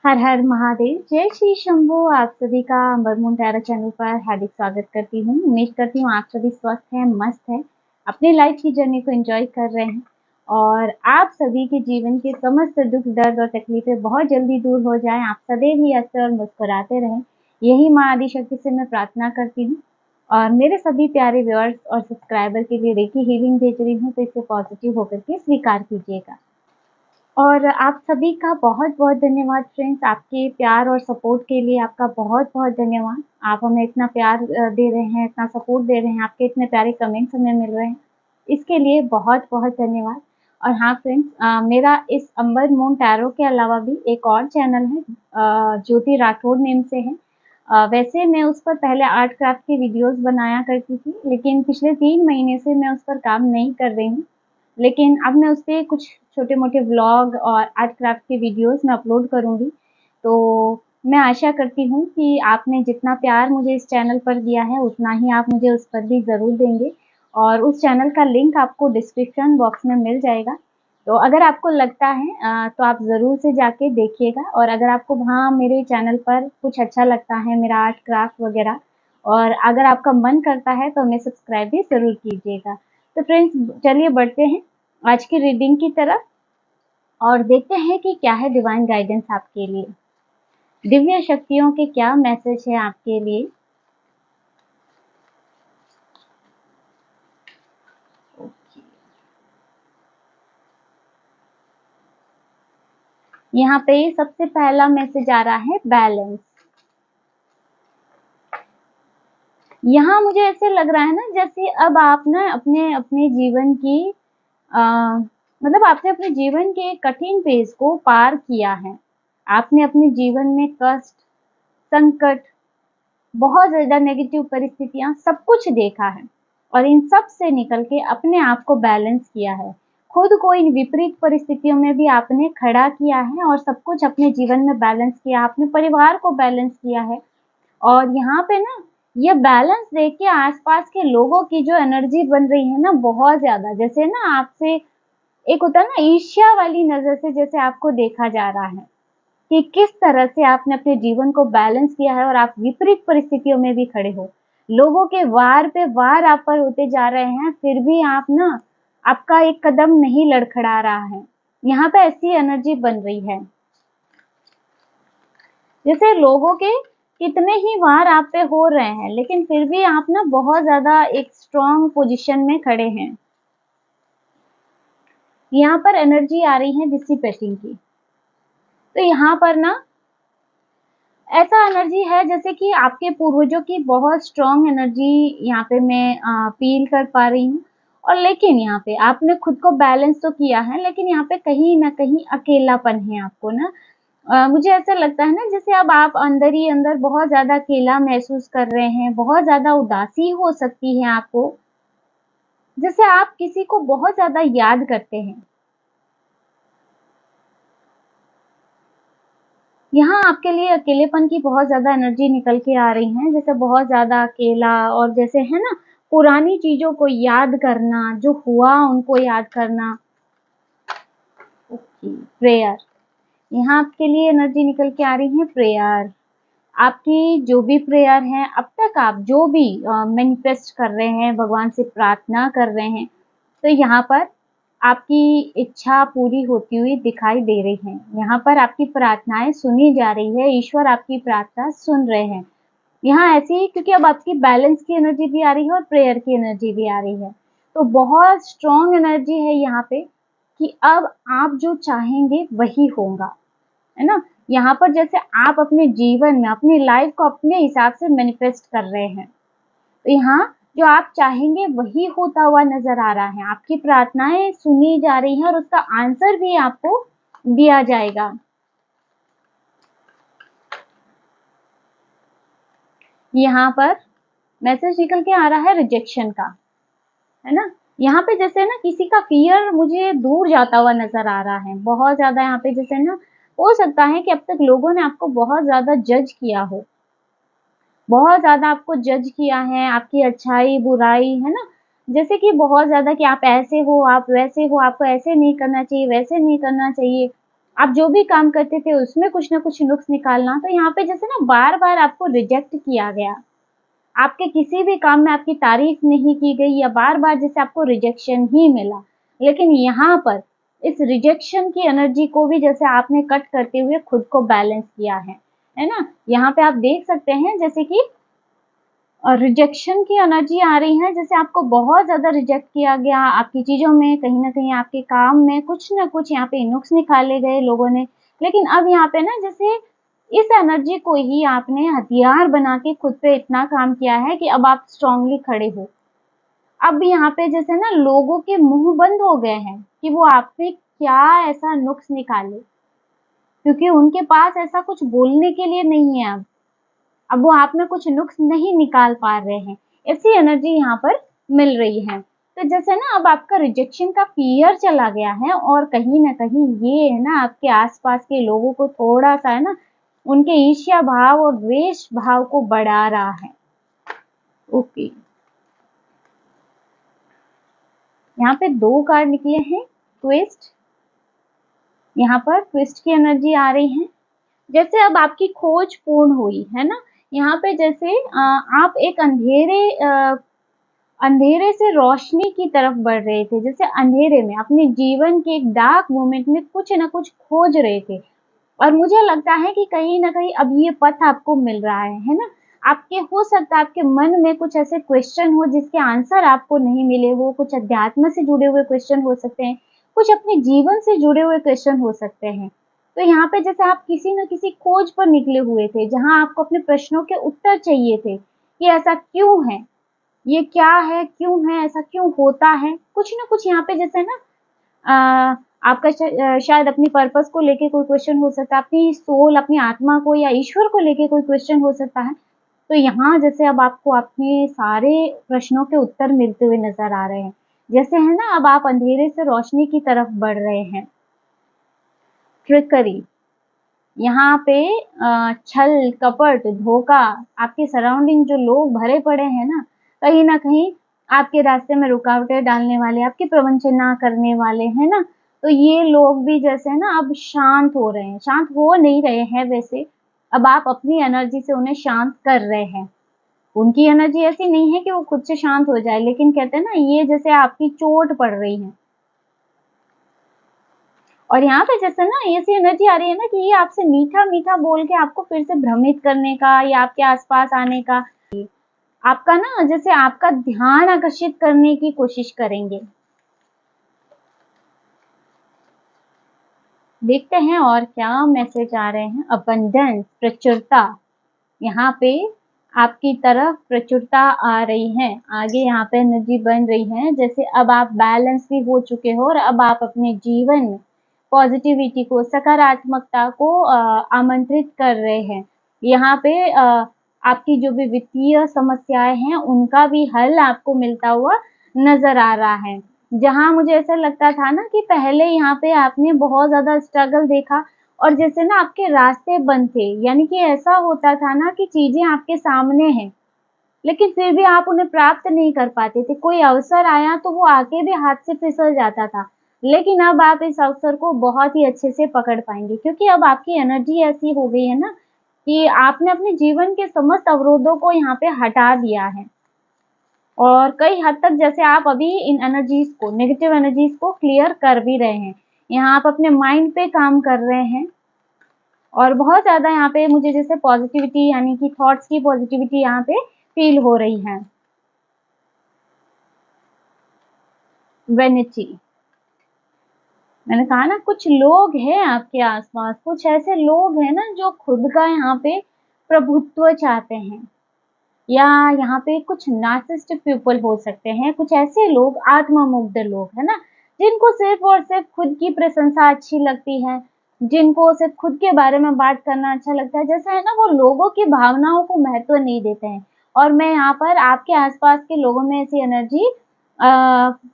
हर हर महादेव, जय श्री शंभू। आप सभी का अमरमून टैरो चैनल पर हार्दिक स्वागत करती हूँ। उम्मीद करती हूँ आप सभी स्वस्थ हैं, मस्त हैं, अपनी लाइफ की जर्नी को एंजॉय कर रहे हैं और आप सभी के जीवन के समस्त दुख दर्द और तकलीफें बहुत जल्दी दूर हो जाएं। आप सदैव ही हंसते और मुस्कुराते रहें, यही माँ आदि शक्ति से मैं प्रार्थना करती हूँ। और मेरे सभी प्यारे व्यूअर्स और सब्सक्राइबर के लिए रेकी हीलिंग भेज रही हूँ, तो इसे पॉजिटिव होकर के स्वीकार कीजिएगा। और आप सभी का बहुत-बहुत धन्यवाद फ्रेंड्स, आपके प्यार और सपोर्ट के लिए आपका बहुत-बहुत धन्यवाद। आप हमें इतना प्यार दे रहे हैं, इतना सपोर्ट दे रहे हैं, आपके इतने प्यारे कमेंट्स हमें मिल रहे हैं, इसके लिए बहुत-बहुत धन्यवाद। और हाँ फ्रेंड्स, मेरा इस अंबर मून टैरो के अलावा भी एक और चैनल है, ज्योति राठौड़ नेम से है। वैसे मैं उस पर पहले आर्ट क्राफ्ट की वीडियोज़ बनाया करती थी, लेकिन पिछले 3 महीने से मैं उस पर काम नहीं कर रही हूँ। लेकिन अब मैं उसपे कुछ छोटे-मोटे व्लॉग और आर्ट क्राफ्ट के वीडियोज़ मैं अपलोड करूँगी। तो मैं आशा करती हूँ कि आपने जितना प्यार मुझे इस चैनल पर दिया है, उतना ही आप मुझे उस पर भी ज़रूर देंगे और उस चैनल का लिंक आपको डिस्क्रिप्शन बॉक्स में मिल जाएगा। तो अगर आपको लगता है तो आप ज़रूर से जाके देखिएगा और अगर आपको वहाँ मेरे चैनल पर कुछ अच्छा लगता है, मेरा आर्ट क्राफ्ट वगैरह, और अगर आपका मन करता है तो हमें सब्सक्राइब भी ज़रूर कीजिएगा। तो फ्रेंड्स चलिए बढ़ते हैं आज की रीडिंग की तरफ और देखते हैं कि क्या है डिवाइन गाइडेंस आपके लिए। दिव्य शक्तियों के क्या मैसेज है आपके लिए। यहाँ पे सबसे पहला मैसेज आ रहा है बैलेंस। यहाँ मुझे ऐसे लग रहा है ना, जैसे अब आप ना अपने अपने जीवन की मतलब आपने अपने जीवन के कठिन फेज को पार किया है। आपने अपने जीवन में कष्ट, संकट, बहुत ज़्यादा नेगेटिव परिस्थितियाँ, सब कुछ देखा है और इन सब से निकल के अपने आप को बैलेंस किया है। खुद को इन विपरीत परिस्थितियों में भी आपने खड़ा किया है और सब कुछ अपने जीवन में बैलेंस किया, आपने परिवार को बैलेंस किया है। और यहाँ पे ना ये बैलेंस देख के आसपास के लोगों की जो एनर्जी बन रही है ना, बहुत ज़्यादा, जैसे ना आपसे एक होता है ना ईर्ष्या वाली नज़र से जैसे आपको देखा जा रहा है कि किस तरह से आपने अपने जीवन को बैलेंस किया है और आप विपरीत परिस्थितियों में भी खड़े हो। लोगों के वार पे वार आप पर होते जा रहे हैं, फिर भी आप ना आपका एक कदम नहीं लड़खड़ा रहा है। यहाँ पे ऐसी एनर्जी बन रही है जैसे लोगों के कितने ही वार आप पे हो रहे हैं, लेकिन फिर भी आप ना बहुत ज़्यादा एक स्ट्रॉन्ग पोजीशन में खड़े हैं। यहाँ पर एनर्जी आ रही है डिसिपेटिंग की। तो यहाँ पर ना ऐसा एनर्जी है जैसे कि आपके पूर्वजों की बहुत स्ट्रॉन्ग एनर्जी यहाँ पे मैं फील कर पा रही हूँ। और लेकिन यहाँ पे आपने खुद को बैलेंस तो किया है, लेकिन यहाँ पे कहीं ना कहीं अकेलापन है आपको ना। मुझे ऐसा लगता है ना, जैसे अब आप अंदर ही अंदर बहुत ज्यादा अकेला महसूस कर रहे हैं, बहुत ज्यादा उदासी हो सकती है आपको, जैसे आप किसी को बहुत ज्यादा याद करते हैं। यहाँ आपके लिए अकेलेपन की बहुत ज़्यादा एनर्जी निकल के आ रही है, जैसे बहुत ज़्यादा अकेला, और जैसे है ना पुरानी चीज़ों को याद करना, जो हुआ उनको याद करना। Okay, prayer. यहाँ आपके लिए एनर्जी निकल के आ रही है प्रेयर। आपकी जो भी प्रेयर है, अब तक आप जो भी मैनिफेस्ट कर रहे हैं, भगवान से प्रार्थना कर रहे हैं, तो यहाँ पर आपकी इच्छा पूरी होती हुई दिखाई दे रही है। यहाँ पर आपकी प्रार्थनाएं सुनी जा रही है, ईश्वर आपकी प्रार्थना सुन रहे हैं। यहाँ ऐसे ही, क्योंकि अब आपकी बैलेंस की एनर्जी भी आ रही है और प्रेयर की एनर्जी भी आ रही है, तो बहुत स्ट्रॉन्ग एनर्जी है यहाँ पे कि अब आप जो चाहेंगे वही होगा, है ना। यहाँ पर जैसे आप अपने जीवन में अपनी लाइफ को अपने हिसाब से मैनिफेस्ट कर रहे हैं, तो यहाँ जो आप चाहेंगे वही होता हुआ नजर आ रहा है। आपकी प्रार्थनाएं सुनी जा रही हैं और उसका आंसर भी आपको दिया जाएगा। यहाँ पर मैसेज निकल के आ रहा है रिजेक्शन का, है ना। यहाँ पे जैसे ना किसी का फियर मुझे दूर जाता हुआ नजर आ रहा है बहुत ज्यादा। यहाँ पे जैसे ना हो सकता है कि अब तक लोगों ने आपको बहुत ज्यादा जज किया हो, बहुत ज़्यादा आपको जज किया है, आपकी अच्छाई, बुराई, है ना? जैसे कि बहुत ज़्यादा कि आप ऐसे हो, आप वैसे हो, आपको ऐसे नहीं करना चाहिए, वैसे नहीं करना चाहिए। आप जो भी काम करते थे उसमें कुछ ना कुछ नुक्स निकालना। तो यहाँ पे जैसे ना बार-बार आपको रिजेक्ट किया गया। आपके किसी भी काम में आपकी तारीफ नहीं की गई या बार-बार जैसे आपको रिजेक्शन ही मिला। लेकिन यहाँ पर इस रिजेक्शन की एनर्जी को भी जैसे आपने कट करते हुए खुद को बैलेंस किया है ना? यहाँ पे आप देख सकते हैं जैसे कि रिजेक्शन की एनर्जी आ रही है, जैसे आपको बहुत ज़्यादा रिजेक्ट किया गया, आपकी चीज़ों में, कहीं न कहीं आपके काम में कुछ न कुछ यहाँ पे नुक्स निकाले गए लोगों ने। लेकिन अब यहाँ पे ना जैसे इस एनर्जी को ही आपने हथियार बना के खुद पे इतना काम किया है कि अब आप स्ट्रॉन्गली खड़े हो। अब यहाँ पे जैसे ना लोगों के मुँह बंद हो गए हैं कि वो आप पे क्या ऐसा नुक्स निकाले, क्योंकि उनके पास ऐसा कुछ बोलने के लिए नहीं है अब। अब वो आप में कुछ नुक्स नहीं निकाल पा रहे हैं, ऐसी एनर्जी यहाँ पर मिल रही है। तो जैसे ना अब आपका रिजेक्शन का फ़ियर चला गया है और कहीं न कहीं ये है ना आपके आस-पास के लोगों को थोड़ा-सा है ना, उनके ईर्ष्या भाव और द्वेष भाव को बढ़ा रहा है। ओके, यहाँ पे 2 कार्ड निकले हैं, ट्विस्ट, यहाँ पर ट्विस्ट की एनर्जी आ रही है। जैसे अब आपकी खोज पूर्ण हुई, है ना? यहाँ पे जैसे आप एक अंधेरे से रोशनी की तरफ बढ़ रहे थे, जैसे अंधेरे में अपने जीवन के एक डार्क मोमेंट में कुछ न कुछ खोज रहे थे और मुझे लगता है कि कहीं न कहीं अब ये पथ आपको मिल रहा है ना? आपके हो सकता है आपके मन में कुछ ऐसे क्वेश्चन हो जिसके आंसर आपको नहीं मिले हो, कुछ अध्यात्म से जुड़े हुए क्वेश्चन हो सकते हैं, कुछ अपने जीवन से जुड़े हुए क्वेश्चन हो सकते हैं। तो यहाँ पे जैसे आप किसी न किसी खोज पर निकले हुए थे, जहाँ आपको अपने प्रश्नों के उत्तर चाहिए थे, कि ऐसा क्यों है? ये क्या है? क्यों है? ऐसा क्यों होता है? कुछ न कुछ यहाँ पे जैसे ना आपका शायद अपनी पर्पस को लेके कोई क्वेश्चन हो सकता है, अपनी सोल, अपनी आत्मा को या ईश्वर को लेके कोई क्वेश्चन हो सकता है। तो यहाँ जैसे अब आपको अपने सारे प्रश्नों के उत्तर मिलते हुए नज़र आ रहे हैं। जैसे है ना अब आप अंधेरे से रोशनी की तरफ बढ़ रहे हैं। ट्रिकरी, यहाँ पे छल, कपट, धोखा, आपके सराउंडिंग जो लोग भरे पड़े हैं ना, कहीं न कहीं आपके रास्ते में रुकावटें डालने वाले, आपकी प्रवंचना करने वाले, है ना? तो ये लोग भी जैसे ना अब शांत हो रहे हैं, शांत हो नहीं रहे हैं वैसे, अब आप अपनी एनर्जी से उन्हें शांत कर रहे हैं। उनकी एनर्जी ऐसी नहीं है कि वो खुद से शांत हो जाए, लेकिन कहते हैं ना ये जैसे आपकी चोट पड़ रही है। और यहाँ पे जैसे ना ऐसी एनर्जी आ रही है ना कि ये आपसे मीठा-मीठा बोल के आपको फिर से भ्रमित करने का या आपके आस-पास आने का, आपका ना जैसे आपका ध्यान आकर्षित करने की कोशिश करेंगे। देखते हैं और क्या मैसेज आ रहे हैं। अबंडेंस, प्रचुरता, यहाँ पे आपकी तरफ प्रचुरता आ रही है। आगे यहाँ पे एनर्जी बन रही है, जैसे अब आप बैलेंस भी हो चुके हो और अब आप अपने जीवन में पॉजिटिविटी को, सकारात्मकता को आमंत्रित कर रहे हैं। यहाँ पे आपकी जो भी वित्तीय समस्याएँ हैं, उनका भी हल आपको मिलता हुआ नज़र आ रहा है। जहाँ मुझे ऐसा लगता था ना कि पहले यहाँ पे आपने बहुत ज़्यादा स्ट्रगल देखा और जैसे ना आपके रास्ते बंद थे, यानी कि ऐसा होता था ना कि चीज़ें आपके सामने हैं, लेकिन फिर भी आप उन्हें प्राप्त नहीं कर पाते थे। कोई अवसर आया तो वो आके भी हाथ से फिसल जाता था। लेकिन अब आप इस अवसर को बहुत ही अच्छे से पकड़ पाएँगे क्योंकि अब आपकी एनर्जी ऐसी हो गई है ना कि आपने अपने जीवन के समस्त अवरोधों को यहाँ पे हटा दिया है। और कई हद तक जैसे आप अभी इन एनर्जीज़ को, नेगेटिव एनर्जीज़ को क्लियर कर भी रहे हैं। यहाँ आप अपने माइंड पे काम कर रहे हैं और बहुत ज़्यादा यहाँ पे मुझे जैसे पॉज़िटिविटी यानी कि थॉट्स की पॉज़िटिविटी यहाँ पे फ़ील हो रही है। वैनिटी, मैंने कहा ना कुछ लोग हैं आपके आस-पास, कुछ ऐसे लोग हैं ना जो खुद का यहाँ पे प्रभुत्व चाहते हैं या यहाँ पे कुछ नार्सिसिस्टिक पीपल हो सकते हैं, कुछ ऐसे लोग आत्ममुग्ध लोग, है ना? जिनको सिर्फ़ और सिर्फ़ खुद की प्रशंसा अच्छी लगती है, जिनको सिर्फ़ खुद के बारे में बात करना अच्छा लगता है, जैसे है ना वो लोगों की भावनाओं को महत्व नहीं देते हैं। और मैं यहाँ पर आपके आस-पास के लोगों में ऐसी एनर्जी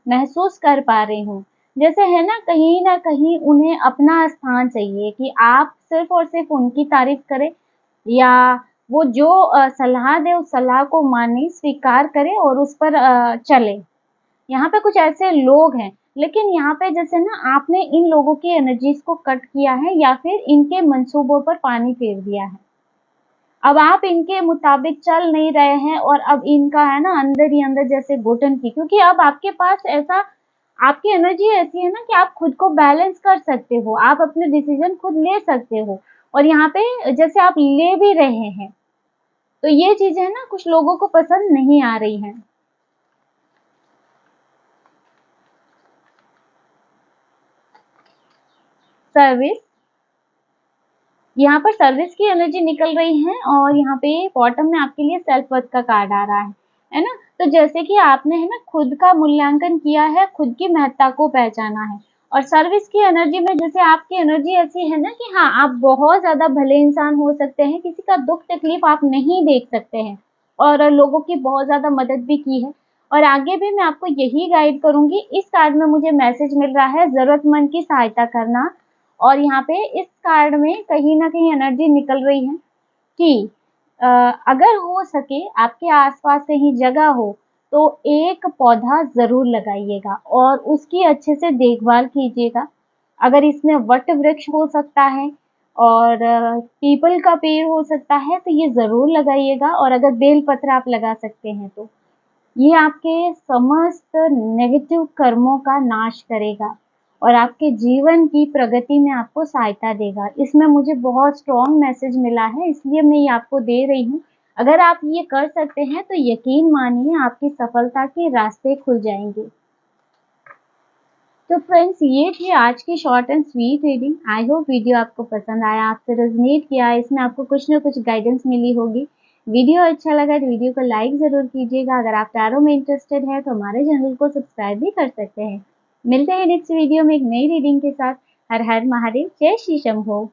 महसूस कर पा रही हूँ। जैसे है ना कहीं न कहीं उन्हें अपना स्थान चाहिए कि आप सिर्फ़ और सिर्फ़ उनकी तारीफ़ करें या वो जो सलाह दे उस सलाह को माने, स्वीकार करे और उस पर चले। यहाँ पे कुछ ऐसे लोग हैं लेकिन यहाँ पे जैसे ना आपने इन लोगों की एनर्जीज को कट किया है या फिर इनके मंसूबों पर पानी फेर दिया है। अब आप इनके मुताबिक चल नहीं रहे हैं और अब इनका है ना अंदर ही अंदर जैसे घुटन की, क्योंकि अब आपके पास ऐसा, आपकी एनर्जी ऐसी है ना कि आप खुद को बैलेंस कर सकते हो, आप अपने डिसीजन खुद ले सकते हो और यहाँ पे जैसे आप ले भी रहे हैं, तो ये चीजें ना कुछ लोगों को पसंद नहीं आ रही हैं। सर्विस, यहाँ पर सर्विस की एनर्जी निकल रही है और यहाँ पे बॉटम में आपके लिए सेल्फ वर्थ का कार्ड आ रहा है ना। तो जैसे कि आपने है ना खुद का मूल्यांकन किया है, खुद की महत्ता को पहचाना है और सर्विस की एनर्जी में जैसे आपकी एनर्जी ऐसी है ना कि हाँ, आप बहुत ज्यादा भले इंसान हो सकते हैं, किसी का दुख तकलीफ आप नहीं देख सकते हैं और लोगों की बहुत ज्यादा मदद भी की है और आगे भी मैं आपको यही गाइड करूंगी। इस कार्ड में मुझे मैसेज मिल रहा है जरूरतमंद की सहायता करना और यहाँ पे इस कार्ड में कहीं ना कहीं एनर्जी निकल रही है कि अगर हो सके आपके आसपास कहीं जगह हो तो एक पौधा जरूर लगाइएगा और उसकी अच्छे से देखभाल कीजिएगा। अगर इसमें वट वृक्ष हो सकता है और पीपल का पेड़ हो सकता है तो ये जरूर लगाइएगा और अगर बेल पत्र आप लगा सकते हैं तो ये आपके समस्त नेगेटिव कर्मों का नाश करेगा और आपके जीवन की प्रगति में आपको सहायता देगा। इसमें मुझे बहुत स्ट्रॉन्ग मैसेज मिला है, इसलिए मैं ये आपको दे रही हूँ। अगर आप ये कर सकते हैं तो यकीन मानिए आपकी सफलता के रास्ते खुल जाएंगे। तो फ्रेंड्स, ये थी आज की short and sweet reading. I hope video आपको पसंद आया, आपसे रेजोनेट किया, इसमें आपको कुछ ना कुछ गाइडेंस मिली होगी। वीडियो अच्छा लगा तो वीडियो को लाइक ज़रूर कीजिएगा। अगर आप टैरो में इंटरेस्टेड है तो हमारे चैनल को सब्सक्राइब भी कर सकते हैं। मिलते हैं नेक्स्ट वीडियो में एक नई रीडिंग के साथ। हर हर महादेव, जय श्री शंभो।